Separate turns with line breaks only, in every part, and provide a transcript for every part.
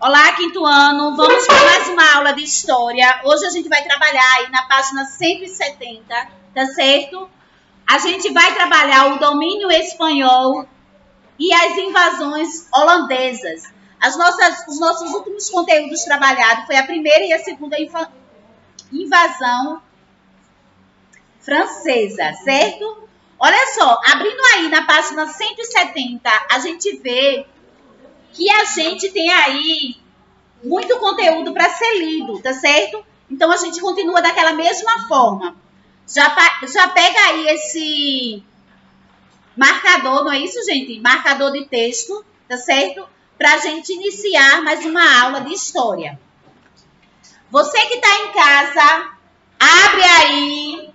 Olá, quinto ano. Vamos para mais uma aula de história. Hoje a gente vai trabalhar aí na página 170, tá certo? A gente vai trabalhar o domínio espanhol e as invasões holandesas. Os nossos últimos conteúdos trabalhados foi a primeira e a segunda invasão francesa, certo? Olha só, abrindo aí na página 170, a gente vê que a gente tem aí muito conteúdo para ser lido, tá certo? Então a gente continua daquela mesma forma. Já pega aí esse marcador, não é isso, gente? Marcador de texto, tá certo? Para a gente iniciar mais uma aula de história. Você que está em casa, abre aí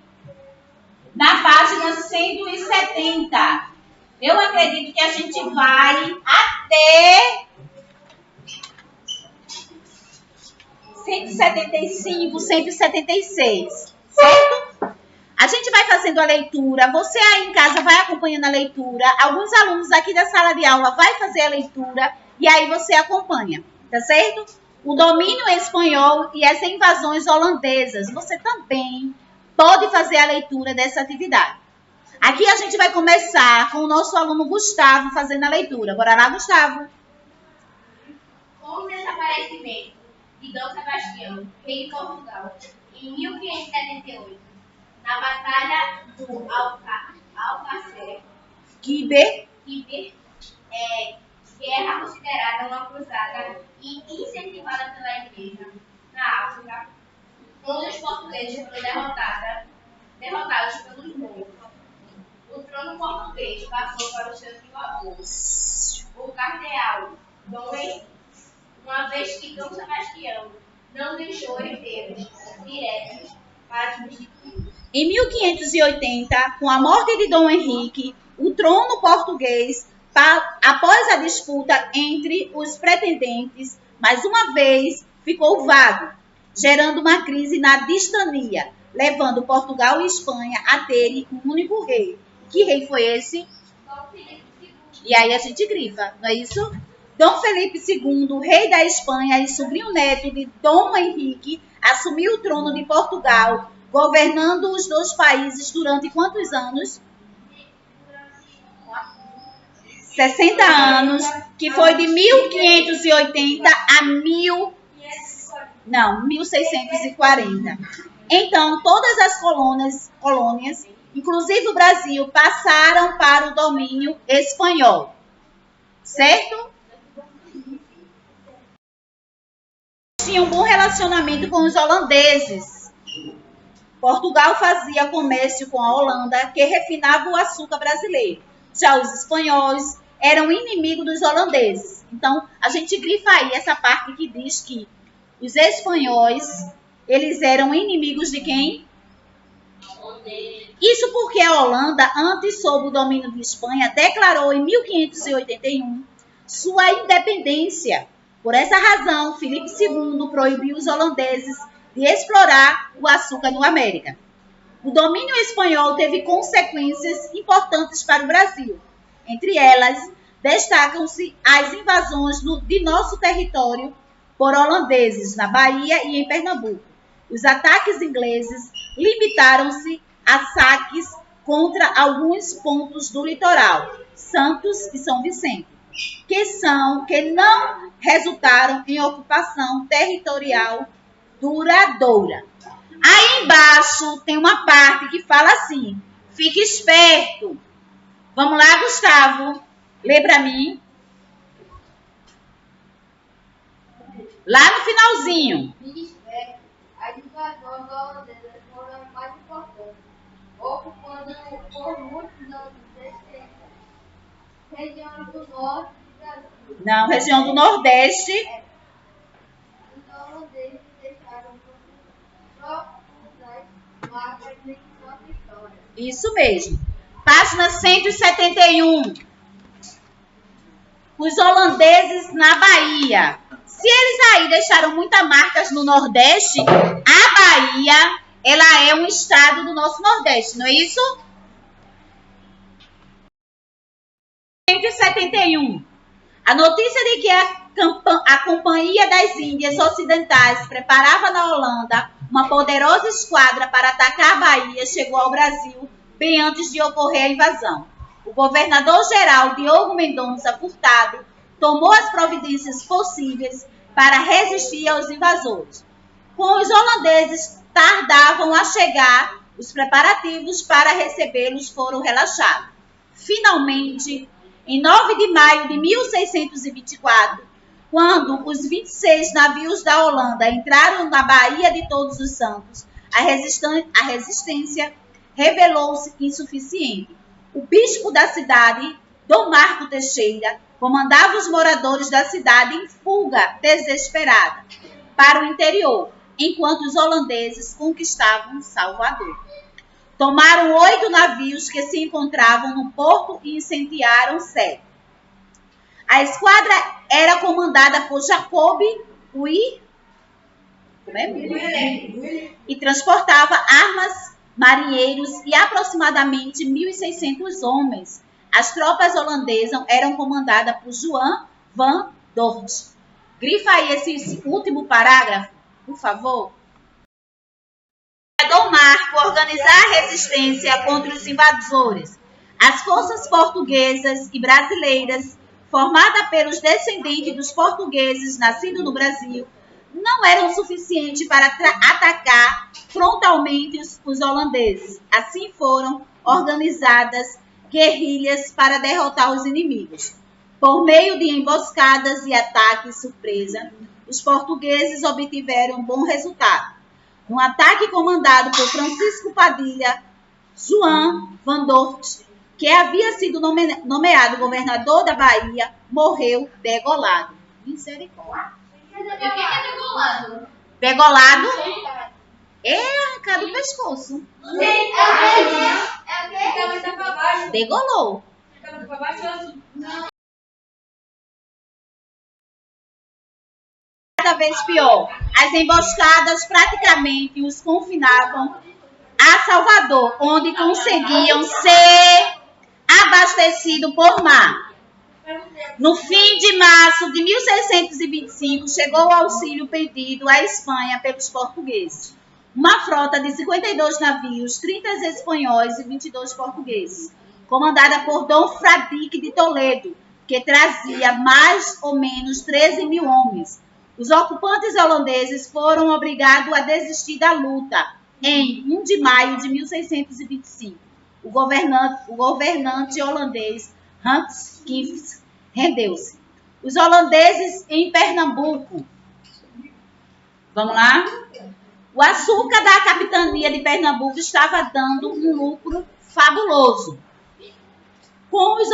na página 170. Eu acredito que a gente vai até 175, 176, certo? A gente vai fazendo a leitura, você aí em casa vai acompanhando a leitura, alguns alunos aqui da sala de aula vai fazer a leitura e aí você acompanha, tá certo? O domínio espanhol e as invasões holandesas, você também pode fazer a leitura dessa atividade. Aqui a gente vai começar com o nosso aluno Gustavo fazendo a leitura. Bora lá, Gustavo.
Com o desaparecimento de Dom Sebastião, rei de Portugal, em 1578, na Batalha do Alcácer,
Guiber.
Guerra considerada uma cruzada e incentivada pela Igreja na África, onde os portugueses foram derrotados pelos mouros. O trono português passou para o seu tio avô, o cardeal Dom Henrique, uma vez que Dom Sebastião não deixou herdeiros diretos para substituí-los.
Em 1580, com a morte de Dom Henrique, o trono português, após a disputa entre os pretendentes, mais uma vez ficou vago, gerando uma crise na distania, levando Portugal e Espanha a terem um único rei. Que rei foi esse?
Dom Felipe II.
E aí a gente grifa, não é isso? Dom Felipe II, rei da Espanha e sobrinho neto de Dom Henrique, assumiu o trono de Portugal, governando os dois países durante quantos anos? 60 anos, que foi de 1580 a 1640. Então, todas as colônias, inclusive o Brasil, passaram para o domínio espanhol. Certo? Tinha um bom relacionamento com os holandeses. Portugal fazia comércio com a Holanda, que refinava o açúcar brasileiro. Já os espanhóis eram inimigos dos holandeses. Então, a gente grifa aí essa parte que diz que os espanhóis, eles eram inimigos de quem? Isso porque a Holanda, antes sob o domínio de Espanha, declarou em 1581 sua independência. Por essa razão, Filipe II proibiu os holandeses de explorar o açúcar no América. O domínio espanhol teve consequências importantes para o Brasil. Entre elas, destacam-se as invasões de nosso território por holandeses na Bahia e em Pernambuco. Os ataques ingleses limitaram-se a saques contra alguns pontos do litoral, Santos e São Vicente, que não resultaram em ocupação territorial duradoura. Aí embaixo tem uma parte que fala assim: fique esperto. Vamos lá, Gustavo, lê para mim. Lá no finalzinho.
Fique esperto, as invasões holandesas foram as mais importantes, ocupando por muitos anos região do norte do Brasil.
Não, região do Nordeste.
Os holandeses deixaram profundas marcas em nossa história.
Isso mesmo. Página 171. Os holandeses na Bahia. Se eles aí deixaram muitas marcas no Nordeste, a Bahia, ela é um estado do nosso Nordeste, não é isso? 171. A notícia de que a a Companhia das Índias Ocidentais preparava na Holanda uma poderosa esquadra para atacar a Bahia, chegou ao Brasil bem antes de ocorrer a invasão. O governador-geral Diogo Mendonça Furtado tomou as providências possíveis para resistir aos invasores. Com os holandeses tardavam a chegar, os preparativos para recebê-los foram relaxados. Finalmente, em 9 de maio de 1624, quando os 26 navios da Holanda entraram na Baía de Todos os Santos, a resistência revelou-se insuficiente. O bispo da cidade, Dom Marco Teixeira, comandava os moradores da cidade em fuga desesperada para o interior, enquanto os holandeses conquistavam Salvador. Tomaram 8 navios que se encontravam no porto e incendiaram 7. A esquadra era comandada por Jacob Ui e transportava armas, marinheiros e aproximadamente 1.600 homens. As tropas holandesas eram comandadas por João van Dort. Grifa aí esse último parágrafo, por favor. Dom Marco organizar a resistência contra os invasores. As forças portuguesas e brasileiras, formadas pelos descendentes dos portugueses nascidos no Brasil, não eram suficientes para atacar frontalmente os holandeses. Assim foram organizadas guerrilhas para derrotar os inimigos. Por meio de emboscadas e ataques surpresa, os portugueses obtiveram um bom resultado. Um ataque comandado por Francisco Padilha, João van Dort, que havia sido nomeado governador da Bahia, morreu degolado. Misericórdia.
E o que é degolado?
Degolado é arrancado do pescoço.
É o quê? Cabeça pra baixo.
Degolou.
Cabeça pra baixo. Não.
Cada vez pior. As emboscadas praticamente os confinavam a Salvador, onde conseguiam ser abastecidos por mar. No fim de março de 1625, chegou o auxílio pedido à Espanha pelos portugueses. Uma frota de 52 navios, 30 espanhóis e 22 portugueses, comandada por Dom Fradique de Toledo, que trazia mais ou menos 13.000 homens. Os ocupantes holandeses foram obrigados a desistir da luta em 1 de maio de 1625. O governante holandês Hans Kieft rendeu-se. Os holandeses em Pernambuco. Vamos lá? O açúcar da capitania de Pernambuco estava dando um lucro fabuloso. Como os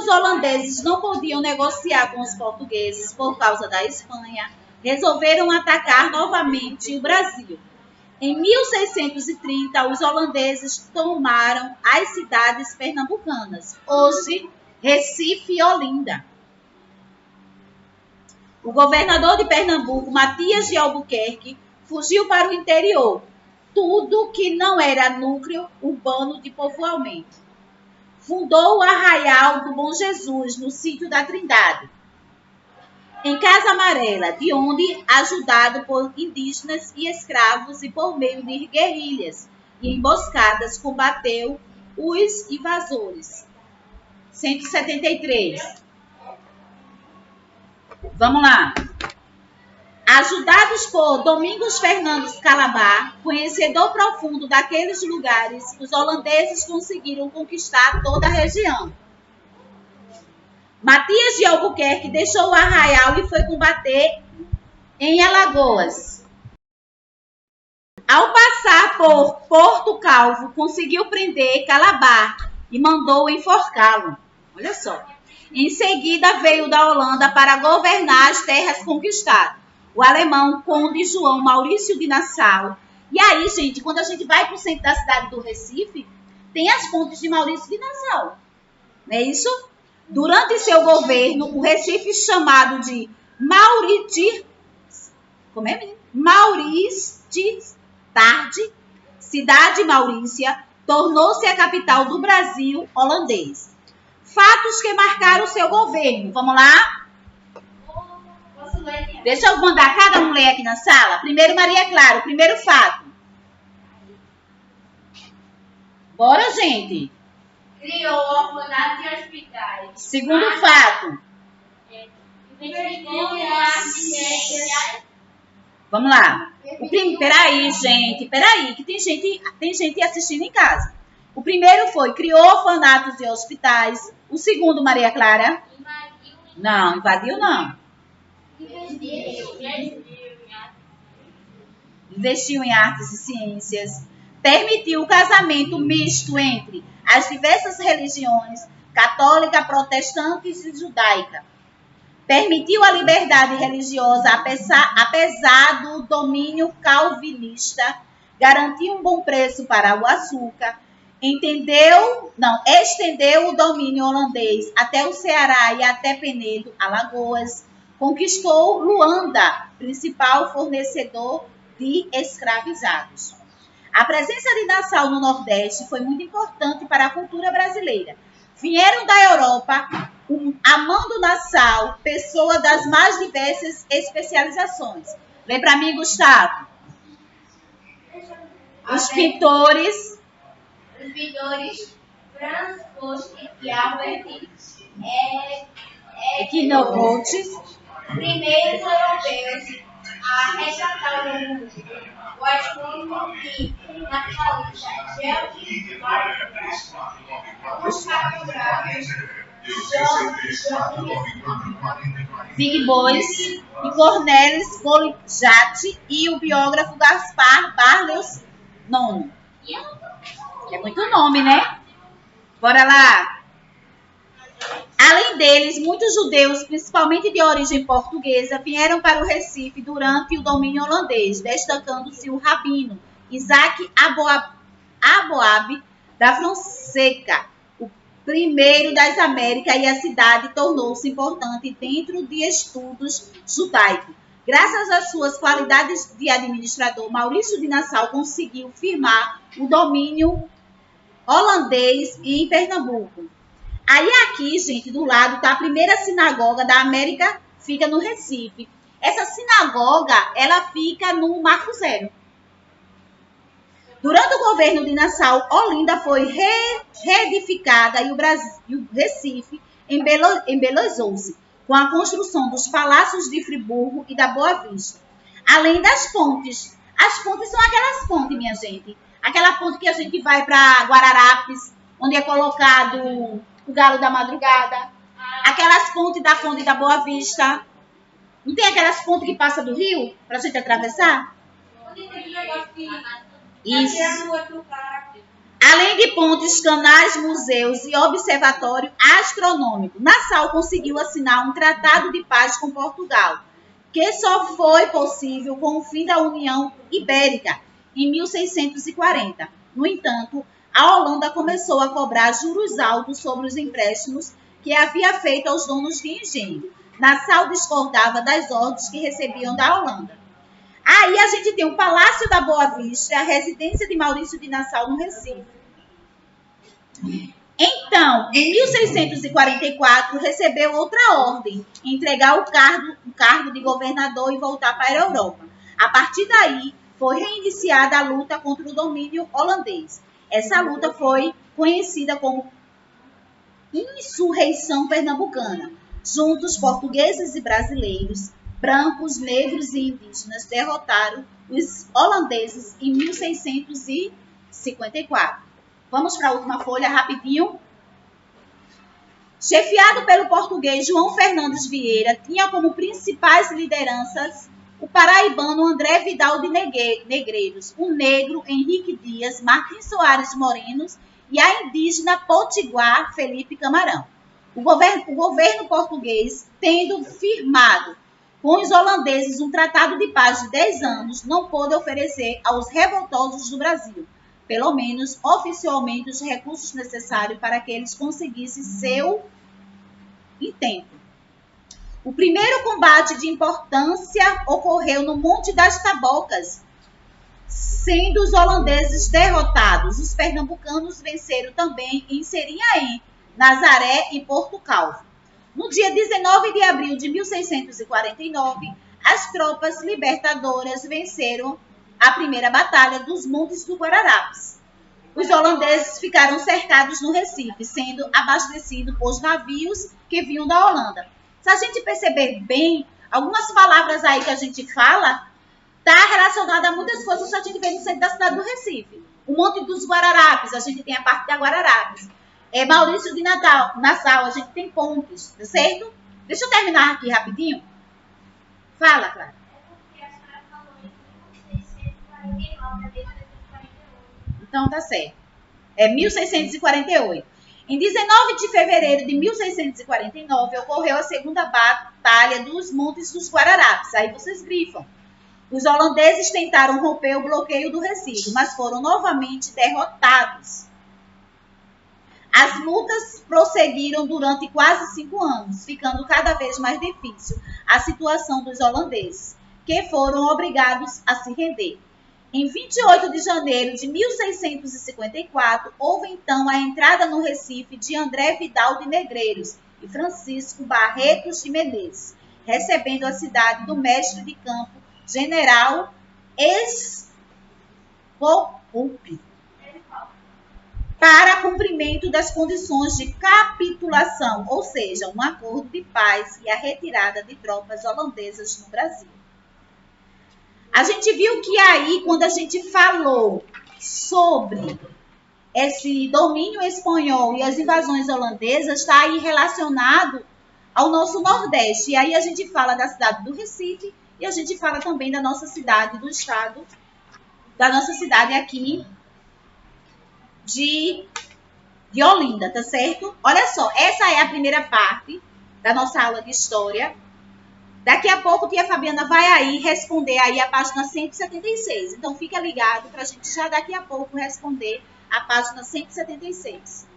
holandeses não podiam negociar com os portugueses por causa da Espanha, resolveram atacar novamente o Brasil. Em 1630, os holandeses tomaram as cidades pernambucanas, hoje Recife e Olinda. O governador de Pernambuco, Matias de Albuquerque, fugiu para o interior, tudo que não era núcleo urbano de povoamento. Fundou o Arraial do Bom Jesus, no sítio da Trindade, em Casa Amarela, de onde, ajudado por indígenas e escravos e por meio de guerrilhas e emboscadas, combateu os invasores. 173. Vamos lá. Ajudados por Domingos Fernandes Calabar, conhecedor profundo daqueles lugares, os holandeses conseguiram conquistar toda a região. Matias de Albuquerque deixou o Arraial e foi combater em Alagoas. Ao passar por Porto Calvo, conseguiu prender Calabar e mandou enforcá-lo. Olha só. Em seguida, veio da Holanda para governar as terras conquistadas. O alemão Conde João Maurício de Nassau. E aí, gente, quando a gente vai para o centro da cidade do Recife, tem as pontes de Maurício de Nassau. Não é isso? Durante seu governo, o Recife, chamado de Mauritsstad, cidade Maurícia, tornou-se a capital do Brasil holandês. Fatos que marcaram seu governo. Vamos lá? Deixa eu mandar cada um ler aqui na sala. Primeiro, Maria Clara, o primeiro fato. Bora, gente.
Criou orfanatos e hospitais.
Segundo fato.
Investigou em artes.
Vamos lá. Peraí, gente. Peraí, que tem gente assistindo em casa. O primeiro foi, criou orfanatos e hospitais. O segundo, Maria Clara. Não, invadiu não. Investiu em artes e ciências. Permitiu o casamento misto entre as diversas religiões, católica, protestante e judaica. Permitiu a liberdade religiosa, apesar do domínio calvinista. Garantiu um bom preço para o açúcar. Estendeu o domínio holandês até o Ceará e até Penedo, Alagoas. Conquistou Luanda, principal fornecedor de escravizados. A presença de Nassau no Nordeste foi muito importante para a cultura brasileira. Vieram da Europa, amando Nassau, pessoa das mais diversas especializações. Lê para mim, Gustavo. Os pintores
Franz Kosky e Albert
Equinovoltes,
primeiros europeus a resgatar o mundo. O astrônomo e naturalista Georg os cartográficos
Big Boys e Cornelis Boljat e o biógrafo Gaspar Bartels IX. É muito nome, né? Bora lá. Além deles, muitos judeus, principalmente de origem portuguesa, vieram para o Recife durante o domínio holandês, destacando-se o rabino Isaac Aboab da Fonseca, o primeiro das Américas, e a cidade tornou-se importante dentro de estudos judaicos. Graças às suas qualidades de administrador, Maurício de Nassau conseguiu firmar o domínio holandês em Pernambuco. Aí aqui, gente, do lado está a primeira sinagoga da América, fica no Recife. Essa sinagoga, ela fica no Marco Zero. Durante o governo de Nassau, Olinda foi reedificada e o Recife embelezou-se com a construção dos palácios de Friburgo e da Boa Vista. Além das pontes. As pontes são aquelas pontes, minha gente. Aquela ponte que a gente vai para Guararapes, onde é colocado o Galo da Madrugada. Aquelas pontes da Conde da Boa Vista. Não tem aquelas pontes que passam do rio para a gente atravessar? Isso. Além de pontes, canais, museus e observatório astronômico, Nassau conseguiu assinar um tratado de paz com Portugal, que só foi possível com o fim da União Ibérica, em 1640. No entanto, a Holanda começou a cobrar juros altos sobre os empréstimos que havia feito aos donos de engenho. Nassau discordava das ordens que recebiam da Holanda. Aí a gente tem o Palácio da Boa Vista, a residência de Maurício de Nassau no Recife. Então, em 1644, recebeu outra ordem, entregar o cargo de governador e voltar para a Europa. A partir daí, foi reiniciada a luta contra o domínio holandês. Essa luta foi conhecida como Insurreição Pernambucana. Juntos, portugueses e brasileiros, brancos, negros e indígenas derrotaram os holandeses em 1654. Vamos para a última folha, rapidinho. Chefiado pelo português João Fernandes Vieira, tinha como principais lideranças o paraibano André Vidal de Negreiros, o negro Henrique Dias, Martins Soares Morenos e a indígena potiguar Felipe Camarão. O governo português, tendo firmado com os holandeses um tratado de paz de 10 anos, não pôde oferecer aos revoltosos do Brasil, pelo menos oficialmente, os recursos necessários para que eles conseguissem seu intento. O primeiro combate de importância ocorreu no Monte das Tabocas, sendo os holandeses derrotados. Os pernambucanos venceram também em Serinhaém, Nazaré e Porto Calvo. No dia 19 de abril de 1649, as tropas libertadoras venceram a primeira batalha dos Montes do Guararapes. Os holandeses ficaram cercados no Recife, sendo abastecidos por navios que vinham da Holanda. Se a gente perceber bem, algumas palavras aí que a gente fala está relacionada a muitas coisas que a gente vê no centro da cidade do Recife. O Monte dos Guararapes, a gente tem a parte da Guararapes. Maurício de Nassau, a gente tem pontes, tá certo? Deixa eu terminar aqui rapidinho. Fala, Clara. Então tá certo. É 1648. Em 19 de fevereiro de 1649 ocorreu a segunda batalha dos Montes dos Guararapes. Aí vocês grifam. Os holandeses tentaram romper o bloqueio do Recife, mas foram novamente derrotados. As lutas prosseguiram durante quase 5 anos, ficando cada vez mais difícil a situação dos holandeses, que foram obrigados a se render. Em 28 de janeiro de 1654, houve então a entrada no Recife de André Vidal de Negreiros e Francisco Barretos de Menezes, recebendo a cidade do mestre de campo General Espocupe, para cumprimento das condições de capitulação, ou seja, um acordo de paz e a retirada de tropas holandesas no Brasil. A gente viu que aí, quando a gente falou sobre esse domínio espanhol e as invasões holandesas, está aí relacionado ao nosso Nordeste. E aí a gente fala da cidade do Recife e a gente fala também da nossa cidade, do estado, da nossa cidade aqui de Olinda, tá certo? Olha só, essa é a primeira parte da nossa aula de história. Daqui a pouco, tia Fabiana vai aí responder aí a página 176. Então, fica ligado para a gente já daqui a pouco responder a página 176.